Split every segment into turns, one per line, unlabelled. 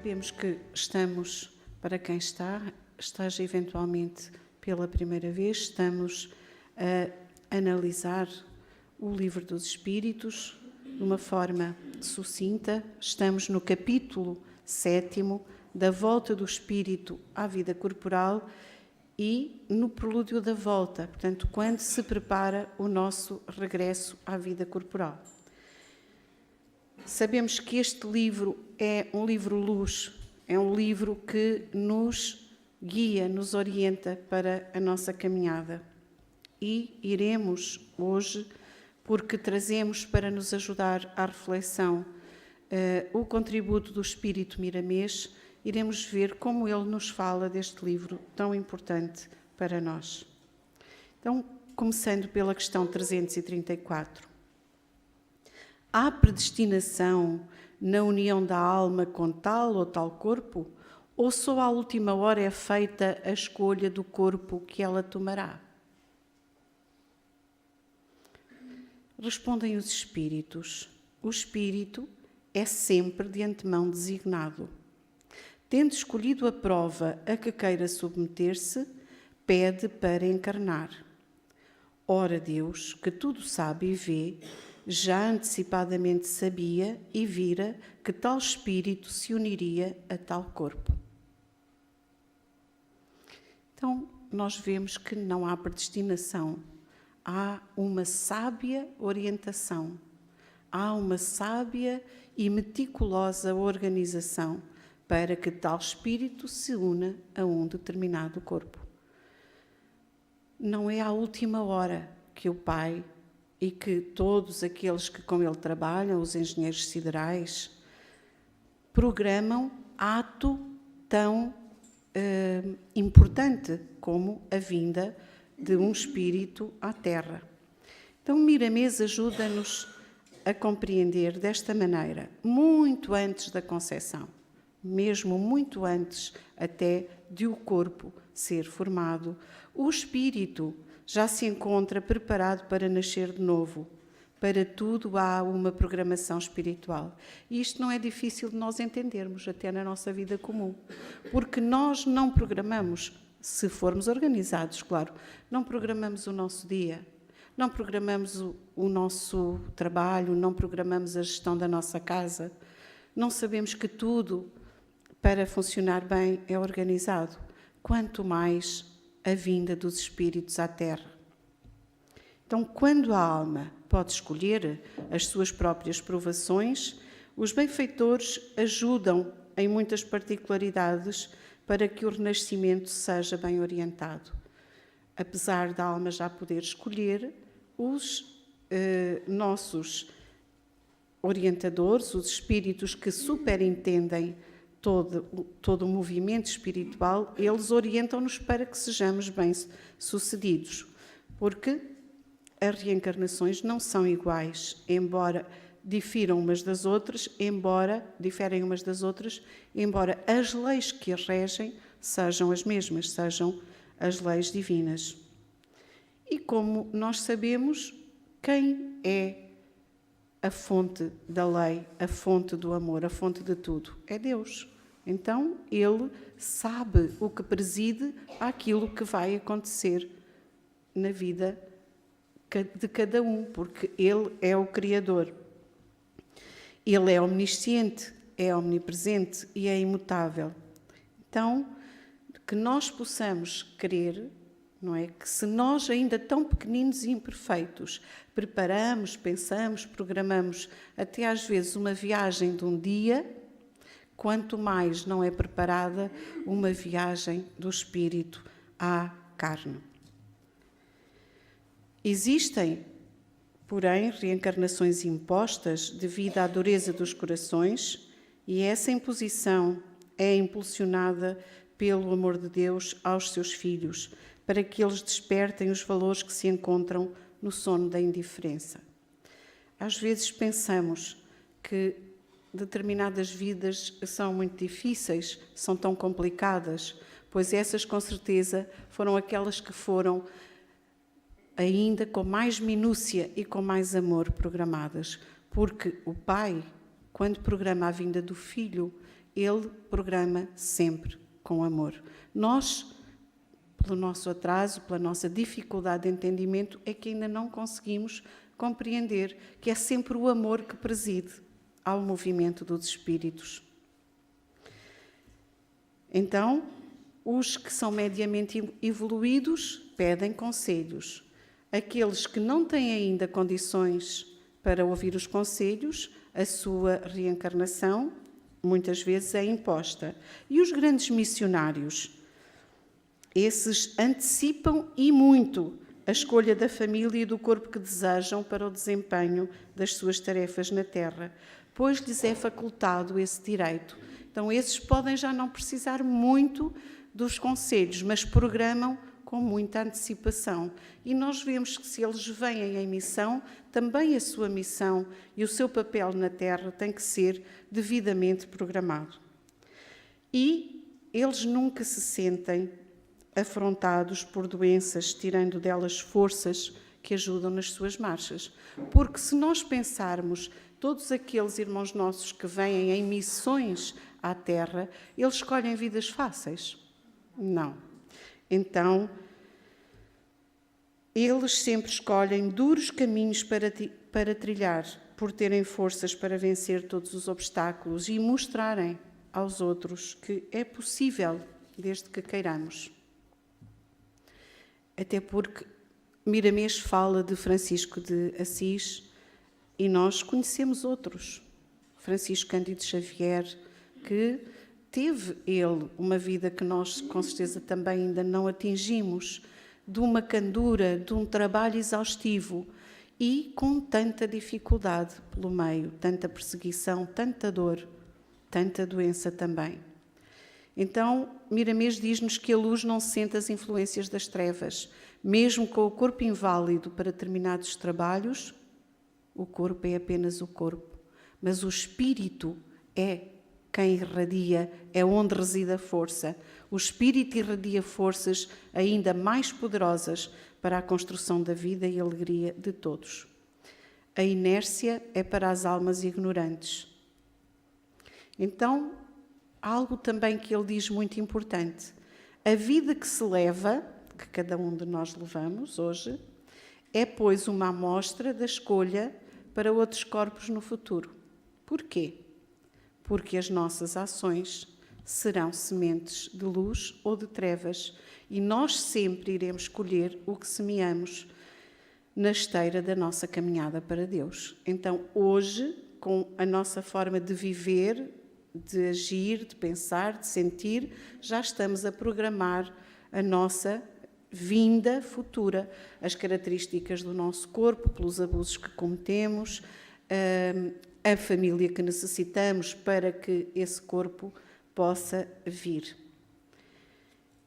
sabemos que estamos, para quem esteja eventualmente pela primeira vez, estamos a analisar o Livro dos Espíritos de uma forma sucinta. Estamos no capítulo 7º da volta do Espírito à vida corporal e no prelúdio da volta, portanto, quando se prepara o nosso regresso à vida corporal. Sabemos que este livro é um livro-luz, é um livro que nos guia, nos orienta para a nossa caminhada. E iremos hoje, porque trazemos para nos ajudar à reflexão o contributo do Espírito Miramês, iremos ver como ele nos fala deste livro tão importante para nós. Então, começando pela questão 334. Há predestinação na união da alma com tal ou tal corpo? Ou só à última hora é feita a escolha do corpo que ela tomará? Respondem os espíritos. O espírito é sempre de antemão designado. Tendo escolhido a prova a que queira submeter-se, pede para encarnar. Ora Deus, que tudo sabe e vê, já antecipadamente sabia e vira que tal espírito se uniria a tal corpo. Então, nós vemos que não há predestinação. Há uma sábia orientação. Há uma sábia e meticulosa organização para que tal espírito se una a um determinado corpo. Não é à última hora que o Pai e que todos aqueles que com ele trabalham, os engenheiros siderais, programam ato tão importante como a vinda de um espírito à Terra. Então, Miramês ajuda-nos a compreender desta maneira, muito antes da concepção, mesmo muito antes até de o corpo ser formado, o espírito já se encontra preparado para nascer de novo. Para tudo há uma programação espiritual. E isto não é difícil de nós entendermos, até na nossa vida comum. Porque nós não programamos, se formos organizados, claro, não programamos o nosso dia, não programamos o nosso trabalho, não programamos a gestão da nossa casa, não sabemos que tudo, para funcionar bem, é organizado. Quanto mais a vinda dos espíritos à Terra. Então, quando a alma pode escolher as suas próprias provações, os benfeitores ajudam em muitas particularidades para que o renascimento seja bem orientado. Apesar da alma já poder escolher, os nossos orientadores, os espíritos que superintendem todo o movimento espiritual, eles orientam-nos para que sejamos bem-sucedidos, porque as reencarnações não são iguais, embora diferem umas das outras, embora as leis que as regem sejam as mesmas, sejam as leis divinas. E como nós sabemos, quem é a fonte da lei, a fonte do amor, a fonte de tudo? É Deus. Então, Ele sabe o que preside àquilo que vai acontecer na vida de cada um, porque Ele é o Criador. Ele é omnisciente, é omnipresente e é imutável. Então, que nós possamos crer, não é? Que se nós, ainda tão pequeninos e imperfeitos, preparamos, pensamos, programamos até às vezes uma viagem de um dia, quanto mais não é preparada uma viagem do espírito à carne. Existem, porém, reencarnações impostas devido à dureza dos corações, e essa imposição é impulsionada pelo amor de Deus aos seus filhos, para que eles despertem os valores que se encontram no sono da indiferença. Às vezes pensamos que determinadas vidas são muito difíceis, são tão complicadas, pois essas, com certeza, foram aquelas que foram ainda com mais minúcia e com mais amor programadas, porque o Pai, quando programa a vinda do Filho, Ele programa sempre com amor. Nós, pelo nosso atraso, pela nossa dificuldade de entendimento, é que ainda não conseguimos compreender que é sempre o amor que preside ao movimento dos espíritos. Então, os que são mediamente evoluídos pedem conselhos. Aqueles que não têm ainda condições para ouvir os conselhos, a sua reencarnação muitas vezes é imposta. E os grandes missionários, esses antecipam e muito a escolha da família e do corpo que desejam para o desempenho das suas tarefas na Terra, pois lhes é facultado esse direito. Então, esses podem já não precisar muito dos conselhos, mas programam com muita antecipação. E nós vemos que se eles vêm em missão, também a sua missão e o seu papel na Terra tem que ser devidamente programado. E eles nunca se sentem afrontados por doenças, tirando delas forças que ajudam nas suas marchas. Porque se nós pensarmos todos aqueles irmãos nossos que vêm em missões à Terra, eles escolhem vidas fáceis? Não. Então, eles sempre escolhem duros caminhos para trilhar, por terem forças para vencer todos os obstáculos e mostrarem aos outros que é possível, desde que queiramos. Até porque Miramês fala de Francisco de Assis e nós conhecemos outros. Francisco Cândido Xavier, que teve ele uma vida que nós com certeza também ainda não atingimos, de uma candura, de um trabalho exaustivo e com tanta dificuldade pelo meio, tanta perseguição, tanta dor, tanta doença também. Então, Miramês diz-nos que a luz não sente as influências das trevas. Mesmo com o corpo inválido para determinados trabalhos, o corpo é apenas o corpo, mas o espírito é quem irradia, é onde reside a força. O espírito irradia forças ainda mais poderosas para a construção da vida e alegria de todos. A inércia é para as almas ignorantes. Então, algo também que ele diz muito importante. A vida que se leva, que cada um de nós levamos hoje, é, pois, uma amostra da escolha para outros corpos no futuro. Porquê? Porque as nossas ações serão sementes de luz ou de trevas e nós sempre iremos escolher o que semeamos na esteira da nossa caminhada para Deus. Então, hoje, com a nossa forma de viver, de agir, de pensar, de sentir, já estamos a programar a nossa vinda futura, as características do nosso corpo, pelos abusos que cometemos, a família que necessitamos para que esse corpo possa vir.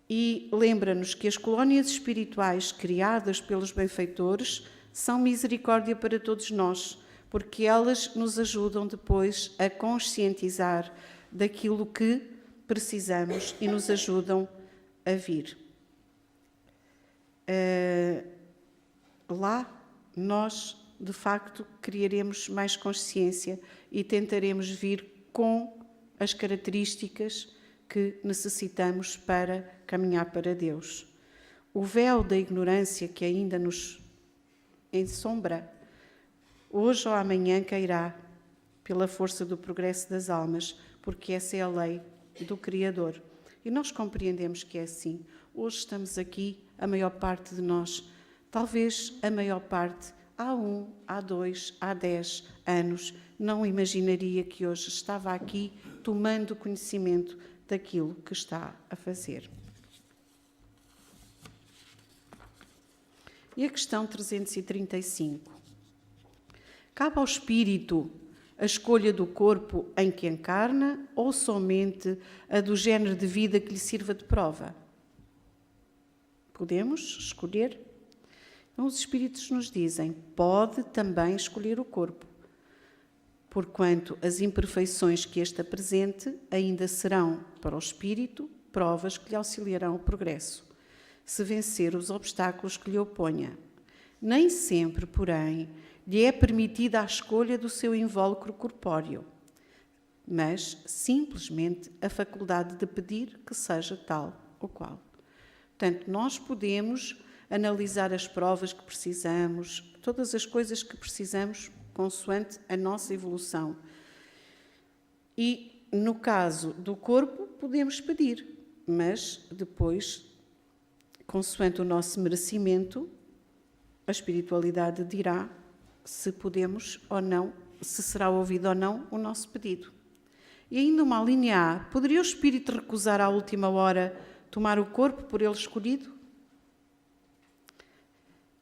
E lembra-nos que as colónias espirituais criadas pelos benfeitores são misericórdia para todos nós, porque elas nos ajudam depois a conscientizar daquilo que precisamos e nos ajudam a vir. Lá nós, de facto, criaremos mais consciência e tentaremos vir com as características que necessitamos para caminhar para Deus. O véu da ignorância que ainda nos ensombra, hoje ou amanhã cairá pela força do progresso das almas, porque essa é a lei do Criador. E nós compreendemos que é assim. Hoje estamos aqui, a maior parte de nós, talvez a maior parte, há 1, há 2, há 10 anos, não imaginaria que hoje estava aqui tomando conhecimento daquilo que está a fazer. E a questão 335. Cabe ao espírito a escolha do corpo em que encarna ou somente a do género de vida que lhe sirva de prova? Podemos escolher? Então, os espíritos nos dizem, pode também escolher o corpo, porquanto as imperfeições que este apresente ainda serão, para o espírito, provas que lhe auxiliarão o progresso, se vencer os obstáculos que lhe oponha. Nem sempre, porém, lhe é permitida a escolha do seu invólucro corpóreo. mas simplesmente a faculdade de pedir que seja tal ou qual. Portanto, nós podemos analisar as provas que precisamos, todas as coisas que precisamos consoante a nossa evolução. E, no caso do corpo, podemos pedir, mas depois, consoante o nosso merecimento, a espiritualidade dirá se podemos ou não, se será ouvido ou não o nosso pedido. E ainda uma linha A, poderia o espírito recusar à última hora tomar o corpo por ele escolhido?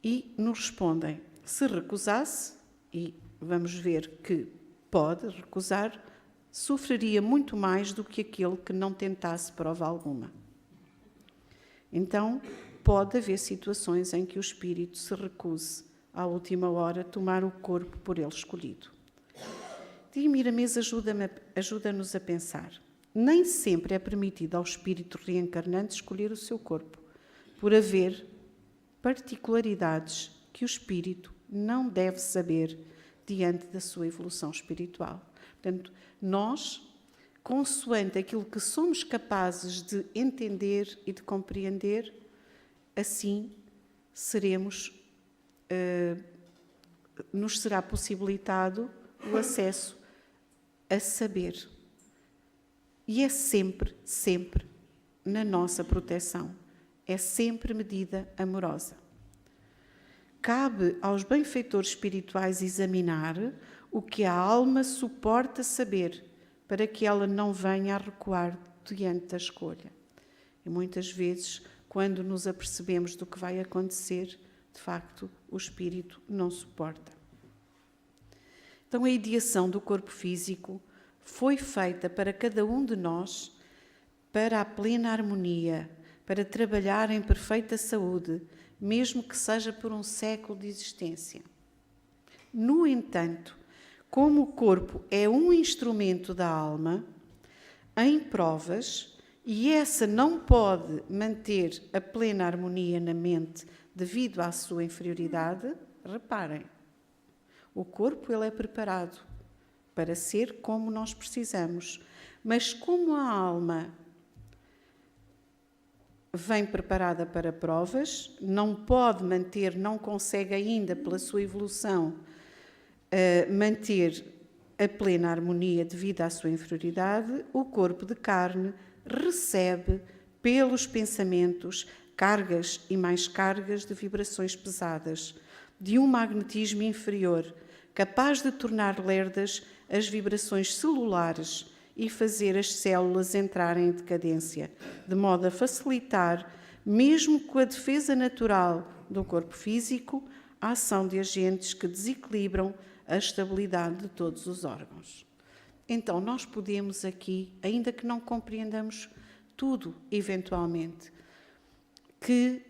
E nos respondem, se recusasse, e vamos ver que pode recusar, sofreria muito mais do que aquele que não tentasse prova alguma. Então, pode haver situações em que o espírito se recuse à última hora tomar o corpo por ele escolhido. Tia Miramês ajuda-nos a pensar. Nem sempre é permitido ao espírito reencarnante escolher o seu corpo, por haver particularidades que o espírito não deve saber diante da sua evolução espiritual. Portanto, nós, consoante aquilo que somos capazes de entender e de compreender, assim nos será possibilitado o acesso a saber. E é sempre, sempre na nossa proteção. É sempre medida amorosa. Cabe aos benfeitores espirituais examinar o que a alma suporta saber, para que ela não venha a recuar diante da escolha. E muitas vezes, quando nos apercebemos do que vai acontecer, de facto, o espírito não suporta. Então, a ideação do corpo físico foi feita para cada um de nós, para a plena harmonia, para trabalhar em perfeita saúde, mesmo que seja por um século de existência. No entanto, como o corpo é um instrumento da alma, em provas, e essa não pode manter a plena harmonia na mente devido à sua inferioridade, reparem, o corpo ele é preparado para ser como nós precisamos, mas como a alma vem preparada para provas, não pode manter, não consegue ainda, pela sua evolução, manter a plena harmonia devido à sua inferioridade, o corpo de carne recebe pelos pensamentos cargas e mais cargas de vibrações pesadas, de um magnetismo inferior, capaz de tornar lerdas as vibrações celulares e fazer as células entrarem em decadência, de modo a facilitar, mesmo com a defesa natural do corpo físico, a ação de agentes que desequilibram a estabilidade de todos os órgãos. Então, nós podemos aqui, ainda que não compreendamos tudo, eventualmente, que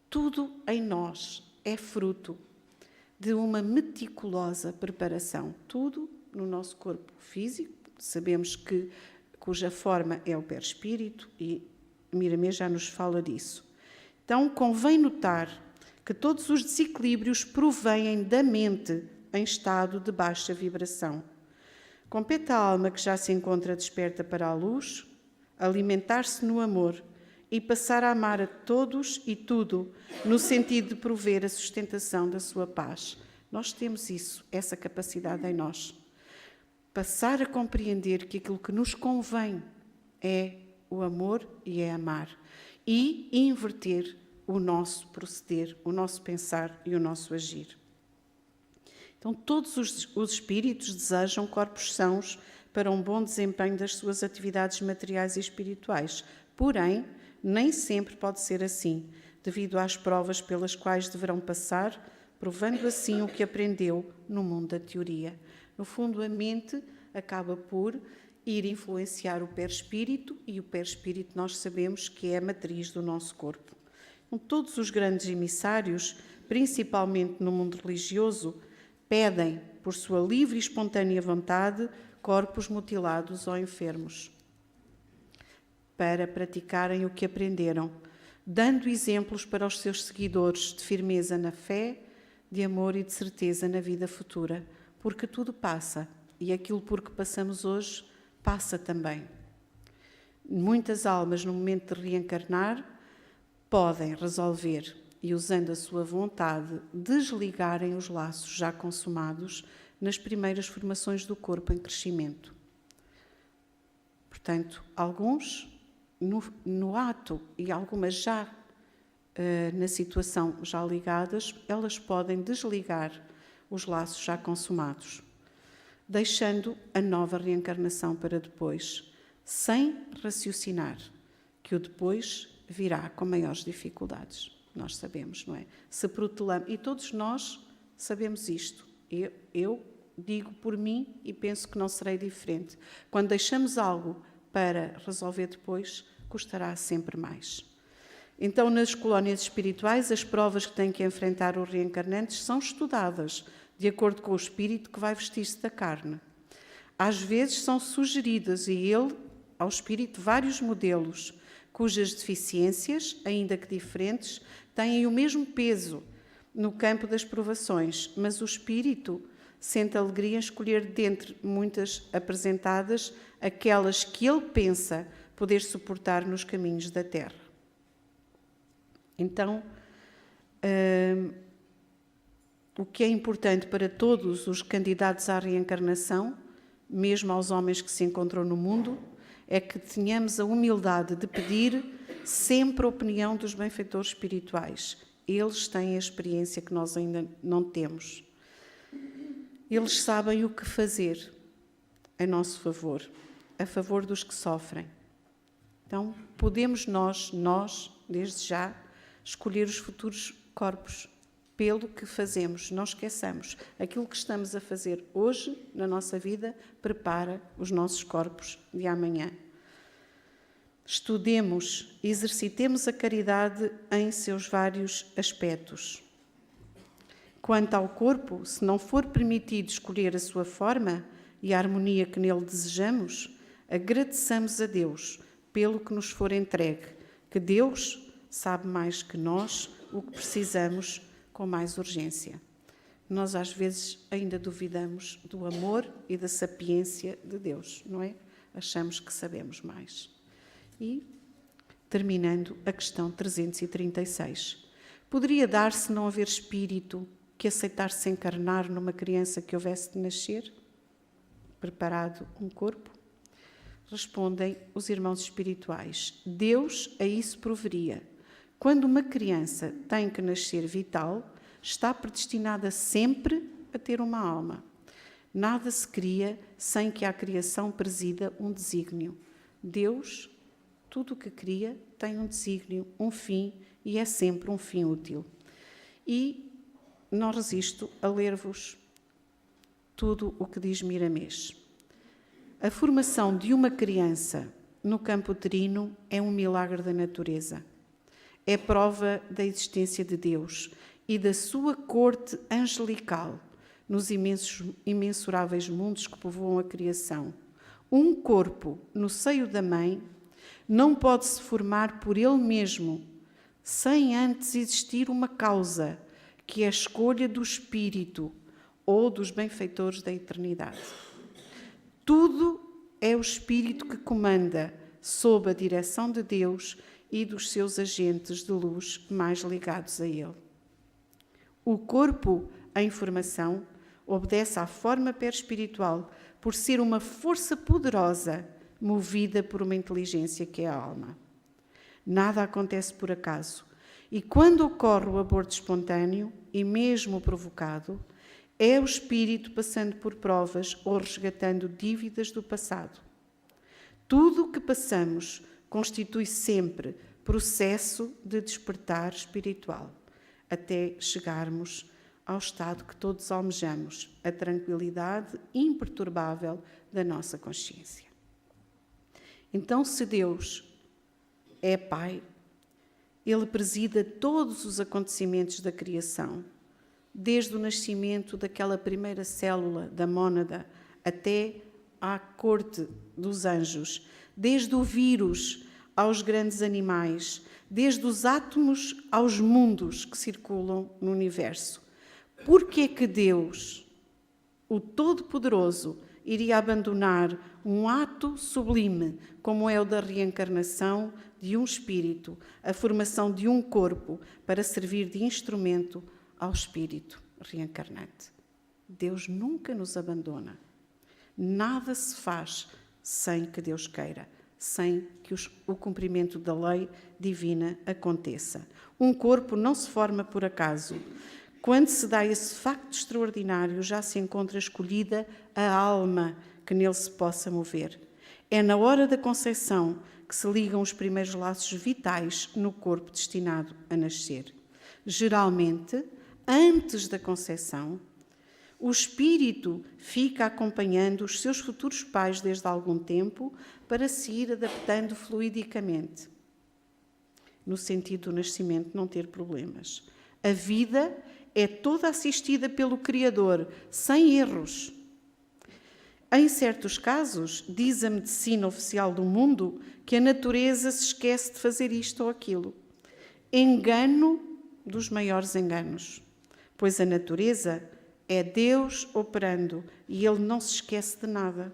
tudo em nós é fruto de uma meticulosa preparação. Tudo no nosso corpo físico, sabemos que cuja forma é o perispírito e Miramês já nos fala disso. Então, convém notar que todos os desequilíbrios provêm da mente em estado de baixa vibração. Compete à alma que já se encontra desperta para a luz, alimentar-se no amor e passar a amar a todos e tudo, no sentido de prover a sustentação da sua paz. Nós temos isso, essa capacidade em nós. Passar a compreender que aquilo que nos convém é o amor e é amar. E inverter o nosso proceder, o nosso pensar e o nosso agir. Então, todos os espíritos desejam corpos sãos para um bom desempenho das suas atividades materiais e espirituais. Porém, nem sempre pode ser assim, devido às provas pelas quais deverão passar, provando assim o que aprendeu no mundo da teoria. No fundo, a mente acaba por ir influenciar o perispírito, e o perispírito nós sabemos que é a matriz do nosso corpo. Então, todos os grandes emissários, principalmente no mundo religioso, pedem, por sua livre e espontânea vontade, corpos mutilados ou enfermos, para praticarem o que aprenderam, dando exemplos para os seus seguidores de firmeza na fé, de amor e de certeza na vida futura, porque tudo passa, e aquilo por que passamos hoje passa também. Muitas almas, no momento de reencarnar, podem resolver e, usando a sua vontade, desligarem os laços já consumados nas primeiras formações do corpo em crescimento. Portanto, alguns no ato e algumas já na situação já ligadas, elas podem desligar os laços já consumados, deixando a nova reencarnação para depois, sem raciocinar, que o depois virá com maiores dificuldades. Nós sabemos, não é? Se protelamos, e todos nós sabemos isto. Eu digo por mim e penso que não serei diferente. Quando deixamos algo para resolver depois, custará sempre mais. Então, nas colónias espirituais, as provas que têm que enfrentar os reencarnantes são estudadas, de acordo com o espírito que vai vestir-se da carne. Às vezes são sugeridas ao espírito vários modelos, cujas deficiências, ainda que diferentes, têm o mesmo peso no campo das provações, mas o espírito sente alegria em escolher dentre muitas apresentadas aquelas que ele pensa poder suportar nos caminhos da Terra. Então, o que é importante para todos os candidatos à reencarnação, mesmo aos homens que se encontram no mundo, é que tenhamos a humildade de pedir sempre a opinião dos benfeitores espirituais. Eles têm a experiência que nós ainda não temos. Eles sabem o que fazer a nosso favor, a favor dos que sofrem. Então, podemos nós, desde já, escolher os futuros corpos pelo que fazemos. Não esqueçamos, aquilo que estamos a fazer hoje na nossa vida prepara os nossos corpos de amanhã. Estudemos, exercitemos a caridade em seus vários aspectos. Quanto ao corpo, se não for permitido escolher a sua forma e a harmonia que nele desejamos, agradeçamos a Deus pelo que nos for entregue, que Deus sabe mais que nós o que precisamos com mais urgência. Nós às vezes ainda duvidamos do amor e da sapiência de Deus, não é? Achamos que sabemos mais. E, terminando, a questão 336. Poderia dar-se não haver espírito que aceitasse encarnar numa criança que houvesse de nascer? Preparado um corpo? Respondem os irmãos espirituais. Deus a isso proveria. Quando uma criança tem que nascer vital, está predestinada sempre a ter uma alma. Nada se cria sem que a criação presida um desígnio. Deus, tudo o que cria, tem um desígnio, um fim, e é sempre um fim útil. E não resisto a ler-vos tudo o que diz Miramês. A formação de uma criança no campo uterino é um milagre da natureza. É prova da existência de Deus e da sua corte angelical nos imensuráveis mundos que povoam a criação. Um corpo no seio da mãe não pode se formar por ele mesmo, sem antes existir uma causa, que é a escolha do Espírito ou dos benfeitores da eternidade. Tudo é o Espírito que comanda, sob a direção de Deus e dos seus agentes de luz mais ligados a ele. O corpo em formação obedece à forma perespiritual por ser uma força poderosa movida por uma inteligência que é a alma. Nada acontece por acaso, e quando ocorre o aborto espontâneo, e mesmo provocado, é o espírito passando por provas ou resgatando dívidas do passado. Tudo o que passamos constitui sempre processo de despertar espiritual, até chegarmos ao estado que todos almejamos, a tranquilidade imperturbável da nossa consciência. Então, se Deus é Pai, Ele presida todos os acontecimentos da criação, desde o nascimento daquela primeira célula da mônada até à corte dos anjos, desde o vírus aos grandes animais, desde os átomos aos mundos que circulam no universo. Por que é que Deus, o Todo-Poderoso iria abandonar um ato sublime, como é o da reencarnação de um espírito, a formação de um corpo, para servir de instrumento ao espírito reencarnante. Deus nunca nos abandona. Nada se faz sem que Deus queira, sem que o cumprimento da lei divina aconteça. Um corpo não se forma por acaso. Quando se dá esse facto extraordinário, já se encontra escolhida a alma que nele se possa mover. É na hora da conceição que se ligam os primeiros laços vitais no corpo destinado a nascer. Geralmente, antes da conceição, o espírito fica acompanhando os seus futuros pais desde algum tempo para se ir adaptando fluidicamente, no sentido do nascimento não ter problemas. A vida é toda assistida pelo Criador, sem erros. Em certos casos, diz a medicina oficial do mundo que a natureza se esquece de fazer isto ou aquilo. Engano dos maiores enganos, pois a natureza é Deus operando e Ele não se esquece de nada.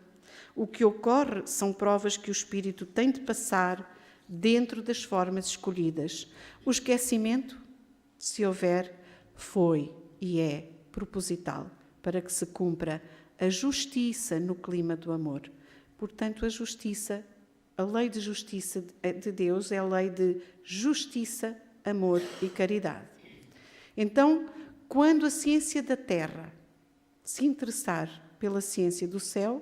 O que ocorre são provas que o espírito tem de passar dentro das formas escolhidas. O esquecimento, se houver, foi e é proposital, para que se cumpra a justiça no clima do amor. Portanto, a justiça, a lei de justiça de Deus é a lei de justiça, amor e caridade. Então, quando a ciência da Terra se interessar pela ciência do céu,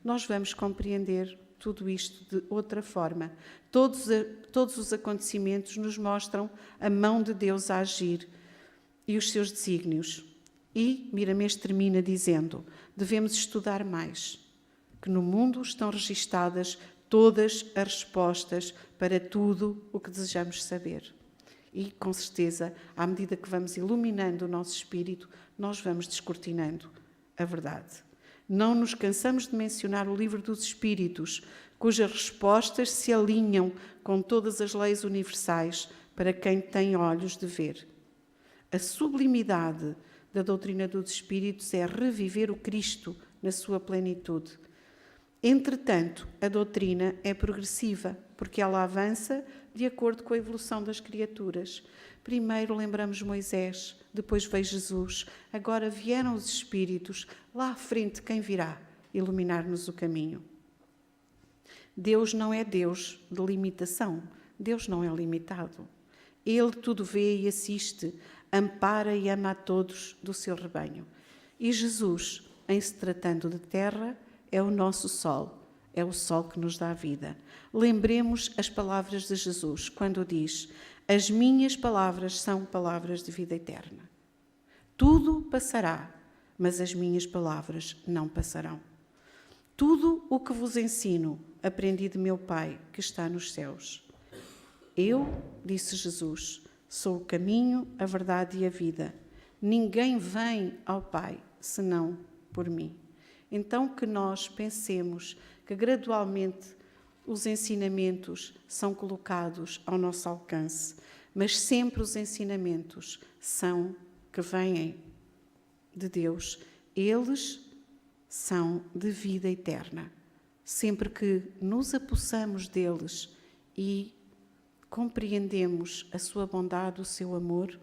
nós vamos compreender tudo isto de outra forma. Todos os acontecimentos nos mostram a mão de Deus a agir e os seus desígnios. E Miramês termina dizendo: devemos estudar mais, que no mundo estão registadas todas as respostas para tudo o que desejamos saber. E, com certeza, à medida que vamos iluminando o nosso espírito, nós vamos descortinando a verdade. Não nos cansamos de mencionar o Livro dos Espíritos, cujas respostas se alinham com todas as leis universais para quem tem olhos de ver. A sublimidade da doutrina dos Espíritos é reviver o Cristo na sua plenitude. Entretanto, a doutrina é progressiva, porque ela avança de acordo com a evolução das criaturas. Primeiro lembramos Moisés, depois veio Jesus, agora vieram os Espíritos, lá à frente quem virá iluminar-nos o caminho. Deus não é Deus de limitação, Deus não é limitado. Ele tudo vê e assiste, ampara e ama a todos do seu rebanho. E Jesus, em se tratando de terra, é o nosso sol, é o sol que nos dá a vida. Lembremos as palavras de Jesus, quando diz: as minhas palavras são palavras de vida eterna. Tudo passará, mas as minhas palavras não passarão. Tudo o que vos ensino, aprendi de meu Pai, que está nos céus. Eu, disse Jesus, sou o caminho, a verdade e a vida. Ninguém vem ao Pai, senão por mim. Então que nós pensemos que gradualmente os ensinamentos são colocados ao nosso alcance, mas sempre os ensinamentos são que vêm de Deus. Eles são de vida eterna. Sempre que nos apossamos deles e compreendemos a sua bondade, o seu amor,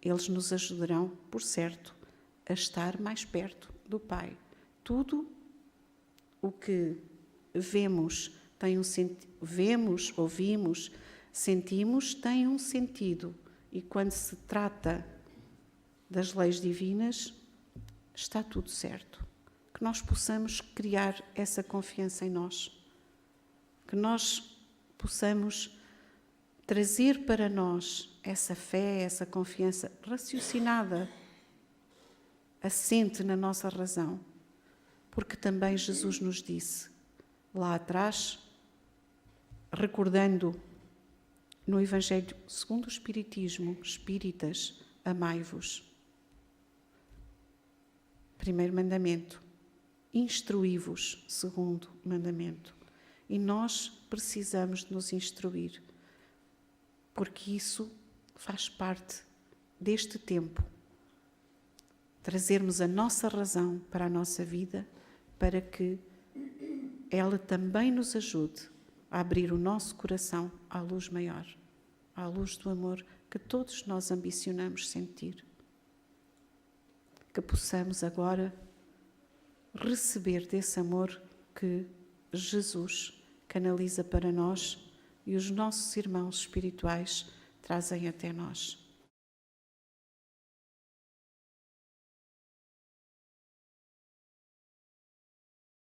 eles nos ajudarão, por certo, a estar mais perto do Pai. Tudo o que vemos, ouvimos, sentimos, tem um sentido. E quando se trata das leis divinas, está tudo certo. Que nós possamos criar essa confiança em nós. Que nós possamos trazer para nós essa fé, essa confiança raciocinada, assente na nossa razão. Porque também Jesus nos disse, lá atrás, recordando no Evangelho segundo o Espiritismo, espíritas, amai-vos. Primeiro mandamento, instruí-vos, segundo mandamento. E nós precisamos de nos instruir, porque isso faz parte deste tempo. Trazermos a nossa razão para a nossa vida para que ela também nos ajude a abrir o nosso coração à luz maior, à luz do amor que todos nós ambicionamos sentir. Que possamos agora receber desse amor que Jesus canaliza para nós e os nossos irmãos espirituais trazem até nós.